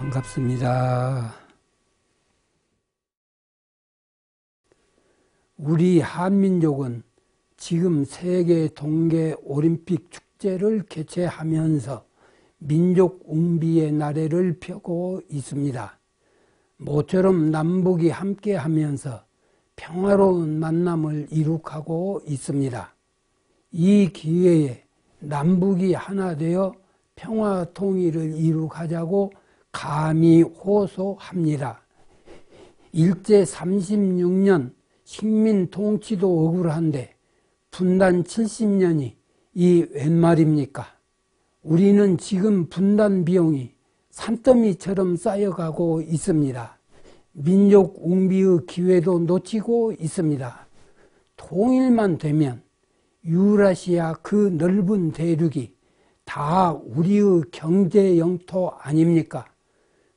반갑습니다. 우리 한민족은 지금 세계 동계 올림픽 축제를 개최하면서 민족 웅비의 나래를 펴고 있습니다. 모처럼 남북이 함께하면서 평화로운 만남을 이룩하고 있습니다. 이 기회에 남북이 하나 되어 평화 통일을 이룩하자고 감히 호소합니다. 일제 36년 식민 통치도 억울한데 분단 70년이 이 웬 말입니까? 우리는 지금 분단 비용이 산더미처럼 쌓여가고 있습니다. 민족 웅비의 기회도 놓치고 있습니다. 통일만 되면 유라시아 그 넓은 대륙이 다 우리의 경제 영토 아닙니까?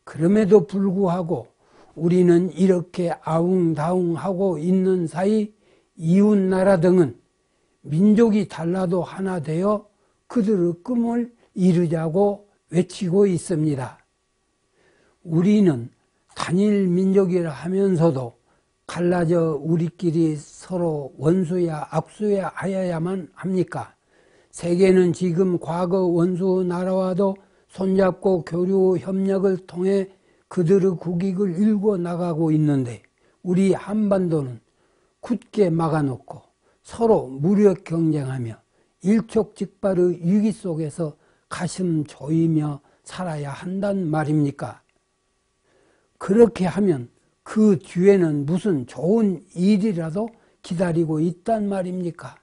그럼에도 불구하고 우리는 이렇게 아웅다웅하고 있는 사이 이웃나라 등은 민족이 달라도 하나 되어 그들의 꿈을 이루자고 외치고 있습니다. 우리는 단일 민족이라 하면서도 갈라져 우리끼리 서로 원수야 악수야 하여야만 합니까? 세계는 지금 과거 원수 나라와도 손잡고 교류 협력을 통해 그들의 국익을 일궈 나가고 있는데 우리 한반도는 굳게 막아놓고 서로 무력 경쟁하며 일촉즉발의 위기 속에서 가슴 조이며 살아야 한단 말입니까? 그렇게 하면 그 뒤에는 무슨 좋은 일이라도 기다리고 있단 말입니까?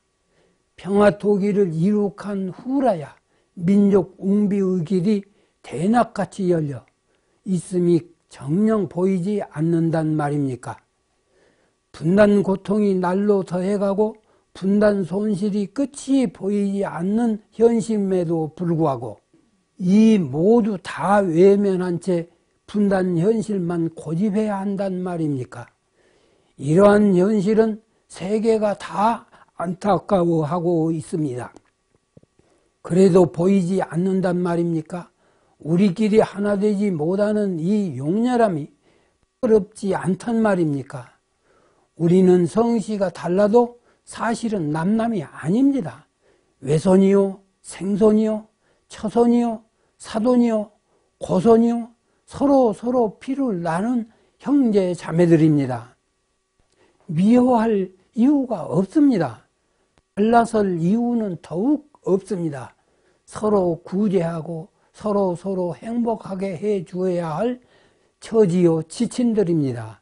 평화통일을 이룩한 후라야 민족 웅비의 길이 대낮같이 열려 있음이 정녕 보이지 않는단 말입니까? 분단 고통이 날로 더해가고 분단 손실이 끝이 보이지 않는 현실임에도 불구하고 이 모두 다 외면한 채 분단 현실만 고집해야 한단 말입니까? 이러한 현실은 세계가 다 안타까워하고 있습니다. 그래도 보이지 않는단 말입니까? 우리끼리 하나 되지 못하는 이 용렬함이 부끄럽지 않단 말입니까? 우리는 성씨가 달라도 사실은 남남이 아닙니다. 외손이요, 생손이요, 처손이요, 사돈이요, 고손이요, 서로 피를 나눈 형제 자매들입니다. 미워할 이유가 없습니다. 갈라설 이유는 더욱 없습니다. 서로 구제하고 서로 행복하게 해 주어야 할 처지요 지친들입니다.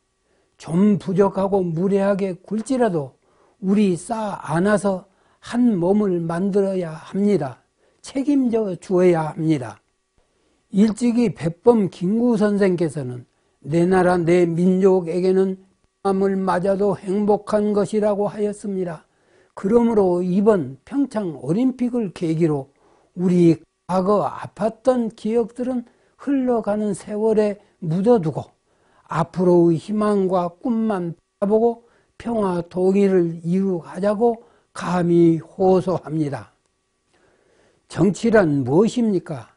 좀 부족하고 무례하게 굴지라도 우리 쌓아 안아서 한 몸을 만들어야 합니다. 책임져 주어야 합니다. 일찍이 백범 김구 선생께서는 내 나라 내 민족에게는 암을 맞아도 행복한 것이라고 하였습니다. 그러므로 이번 평창 올림픽을 계기로 우리 과거 아팠던 기억들은 흘러가는 세월에 묻어두고 앞으로의 희망과 꿈만 바라보고 평화 통일을 이루가자고 감히 호소합니다. 정치란 무엇입니까?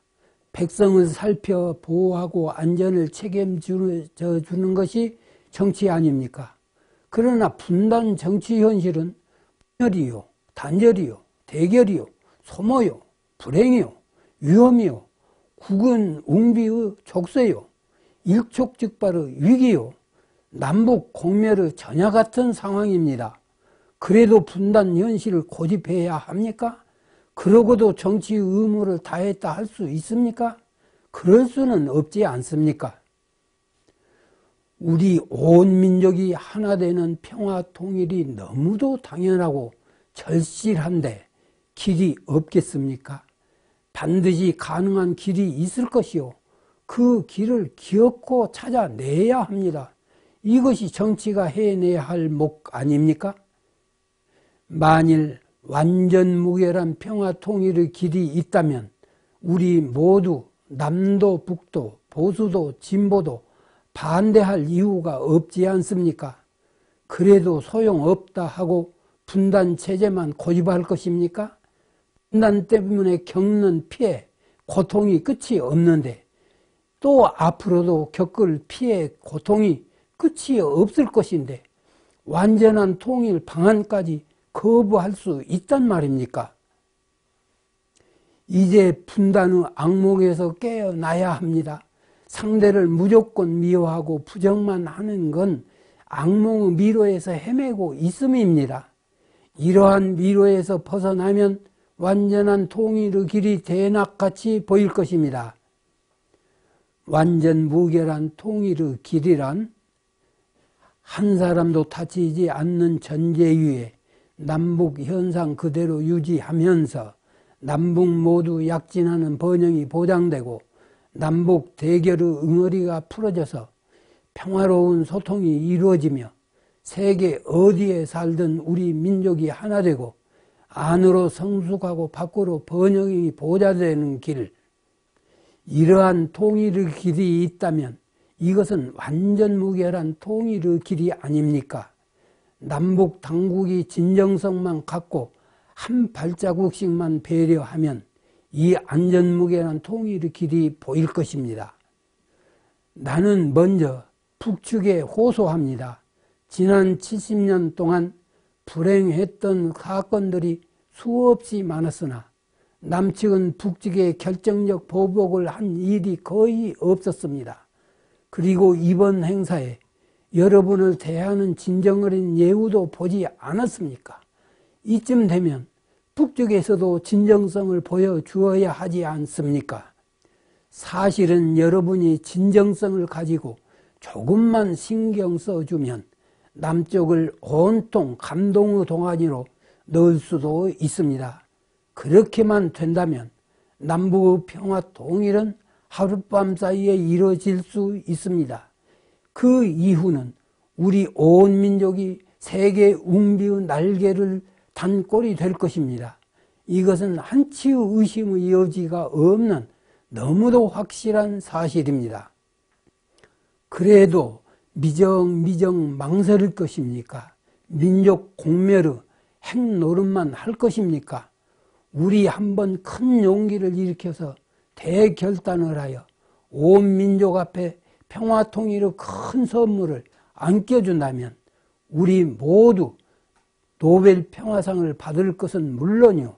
백성을 살펴 보호하고 안전을 책임져 주는 것이 정치 아닙니까? 그러나 분단 정치 현실은 분열이요, 단절이요, 대결이요, 소모요, 불행이요, 위험이요, 국은 웅비의 족쇄요, 일촉즉발의 위기요, 남북 공멸의 전야 같은 상황입니다. 그래도 분단 현실을 고집해야 합니까? 그러고도 정치 의무를 다했다 할 수 있습니까? 그럴 수는 없지 않습니까? 우리 온 민족이 하나 되는 평화 통일이 너무도 당연하고 절실한데 길이 없겠습니까? 반드시 가능한 길이 있을 것이요. 그 길을 기어코 찾아내야 합니다. 이것이 정치가 해내야 할 목 아닙니까? 만일 완전 무결한 평화 통일의 길이 있다면 우리 모두 남도 북도 보수도 진보도 반대할 이유가 없지 않습니까? 그래도 소용없다 하고 분단 체제만 고집할 것입니까? 분단 때문에 겪는 피해, 고통이 끝이 없는데 또 앞으로도 겪을 피해 고통이 끝이 없을 것인데 완전한 통일 방안까지 거부할 수 있단 말입니까? 이제 분단의 악몽에서 깨어나야 합니다. 상대를 무조건 미워하고 부정만 하는 건 악몽의 미로에서 헤매고 있음입니다. 이러한 미로에서 벗어나면 완전한 통일의 길이 대낮같이 보일 것입니다. 완전 무결한 통일의 길이란 한 사람도 다치지 않는 전제 위에 남북 현상 그대로 유지하면서 남북 모두 약진하는 번영이 보장되고 남북 대결의 응어리가 풀어져서 평화로운 소통이 이루어지며 세계 어디에 살든 우리 민족이 하나 되고 안으로 성숙하고 밖으로 번영이 보좌되는 길, 이러한 통일의 길이 있다면 이것은 완전 무결한 통일의 길이 아닙니까? 남북 당국이 진정성만 갖고 한 발자국씩만 배려하면 이 안전무결한 통일의 길이 보일 것입니다. 나는 먼저 북측에 호소합니다. 지난 70년 동안 불행했던 사건들이 수없이 많았으나 남측은 북측에 결정적 보복을 한 일이 거의 없었습니다. 그리고 이번 행사에 여러분을 대하는 진정어린 예우도 보지 않았습니까? 이쯤 되면 북측에서도 진정성을 보여주어야 하지 않습니까? 사실은 여러분이 진정성을 가지고 조금만 신경 써주면 남쪽을 온통 감동의 동아리로 넣을 수도 있습니다. 그렇게만 된다면 남북의 평화 통일은 하룻밤 사이에 이루어질 수 있습니다. 그 이후는 우리 온 민족이 세계 웅비의 날개를 단 꼴이 될 것입니다. 이것은 한치의 의심의 여지가 없는 너무도 확실한 사실입니다. 그래도 미정 망설일 것입니까? 민족 공멸의 핵노릇만 할 것입니까? 우리 한번 큰 용기를 일으켜서 대결단을 하여 온 민족 앞에 평화통일의 큰 선물을 안겨준다면 우리 모두 노벨 평화상을 받을 것은 물론이요,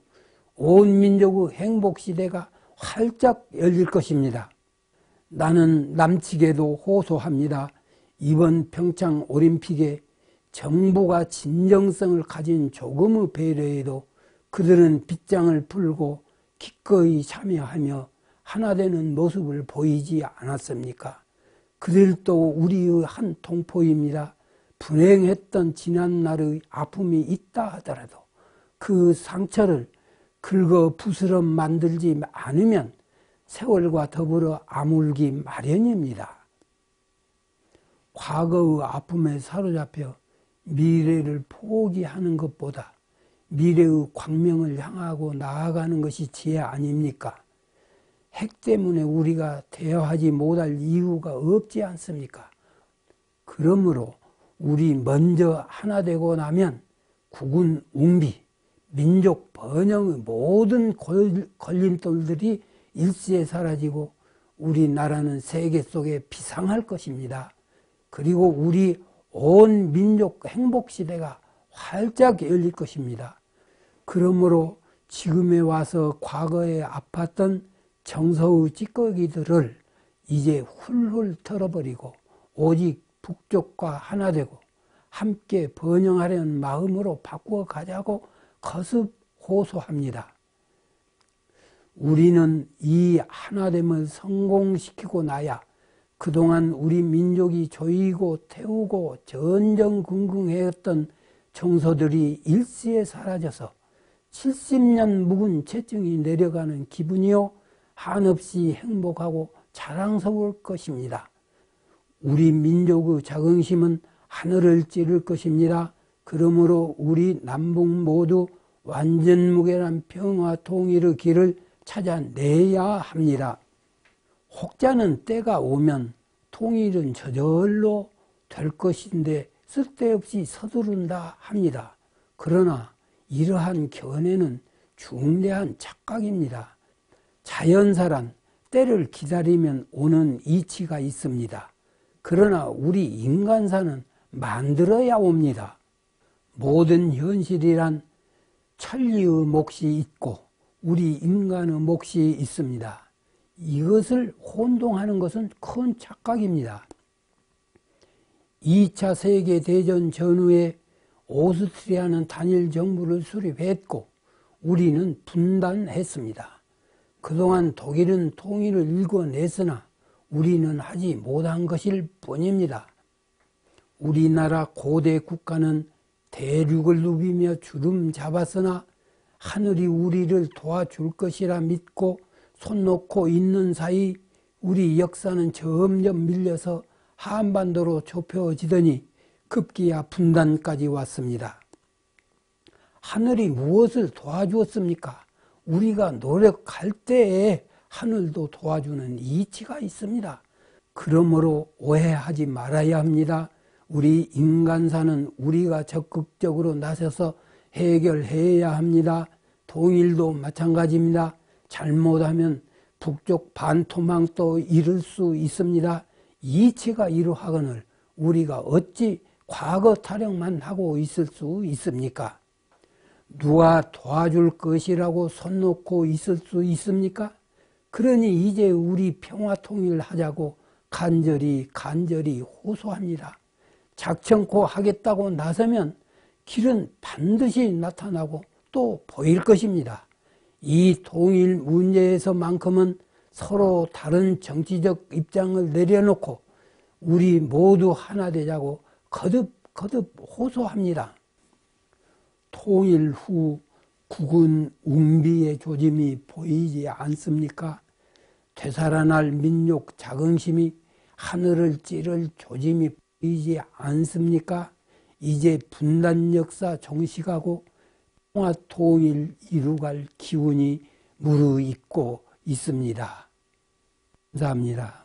온 민족의 행복시대가 활짝 열릴 것입니다. 나는 남측에도 호소합니다. 이번 평창 올림픽에 정부가 진정성을 가진 조금의 배려에도 그들은 빗장을 풀고 기꺼이 참여하며 하나 되는 모습을 보이지 않았습니까? 그들도 우리의 한 동포입니다. 불행했던 지난날의 아픔이 있다 하더라도 그 상처를 긁어 부스럼 만들지 않으면 세월과 더불어 아물기 마련입니다. 과거의 아픔에 사로잡혀 미래를 포기하는 것보다 미래의 광명을 향하고 나아가는 것이 지혜 아닙니까? 핵 때문에 우리가 대화하지 못할 이유가 없지 않습니까? 그러므로 우리 먼저 하나 되고 나면 국군 웅비, 민족 번영의 모든 걸림돌들이 일시에 사라지고 우리나라는 세계 속에 비상할 것입니다. 그리고 우리 온 민족 행복시대가 활짝 열릴 것입니다. 그러므로 지금에 와서 과거에 아팠던 정서의 찌꺼기들을 이제 훌훌 털어버리고 오직 북쪽과 하나 되고 함께 번영하려는 마음으로 바꾸어 가자고 거듭 호소합니다. 우리는 이 하나됨을 성공시키고 나야 그동안 우리 민족이 조이고 태우고 전전긍긍했던 정서들이 일시에 사라져서 70년 묵은 채증이 내려가는 기분이요 한없이 행복하고 자랑스러울 것입니다. 우리 민족의 자긍심은 하늘을 찌를 것입니다. 그러므로 우리 남북 모두 완전무결한 평화 통일의 길을 찾아내야 합니다. 혹자는 때가 오면 통일은 저절로 될 것인데 쓸데없이 서두른다 합니다. 그러나 이러한 견해는 중대한 착각입니다. 자연사란 때를 기다리면 오는 이치가 있습니다. 그러나 우리 인간사는 만들어야 옵니다. 모든 현실이란 천리의 몫이 있고 우리 인간의 몫이 있습니다. 이것을 혼동하는 것은 큰 착각입니다. 2차 세계대전 전후에 오스트리아는 단일 정부를 수립했고 우리는 분단했습니다. 그동안 독일은 통일을 일궈냈으나 우리는 하지 못한 것일 뿐입니다. 우리나라 고대 국가는 대륙을 누비며 주름 잡았으나 하늘이 우리를 도와줄 것이라 믿고 손 놓고 있는 사이 우리 역사는 점점 밀려서 한반도로 좁혀지더니 급기야 분단까지 왔습니다. 하늘이 무엇을 도와주었습니까? 우리가 노력할 때에 하늘도 도와주는 이치가 있습니다. 그러므로 오해하지 말아야 합니다. 우리 인간사는 우리가 적극적으로 나서서 해결해야 합니다. 통일도 마찬가지입니다. 잘못하면 북쪽 반토막도 이룰 수 있습니다. 이치가 이루하거늘 우리가 어찌 과거 타령만 하고 있을 수 있습니까? 누가 도와줄 것이라고 손 놓고 있을 수 있습니까? 그러니 이제 우리 평화통일하자고 간절히 호소합니다. 작정코 하겠다고 나서면 길은 반드시 나타나고 또 보일 것입니다. 이 통일 문제에서만큼은 서로 다른 정치적 입장을 내려놓고 우리 모두 하나 되자고 거듭 호소합니다. 통일 후 국은 웅비의 조짐이 보이지 않습니까? 되살아날 민족 자긍심이 하늘을 찌를 조짐이 보이지 않습니까? 이제 분단 역사 종식하고 평화 통일 이루갈 기운이 무르익고 있습니다. 감사합니다.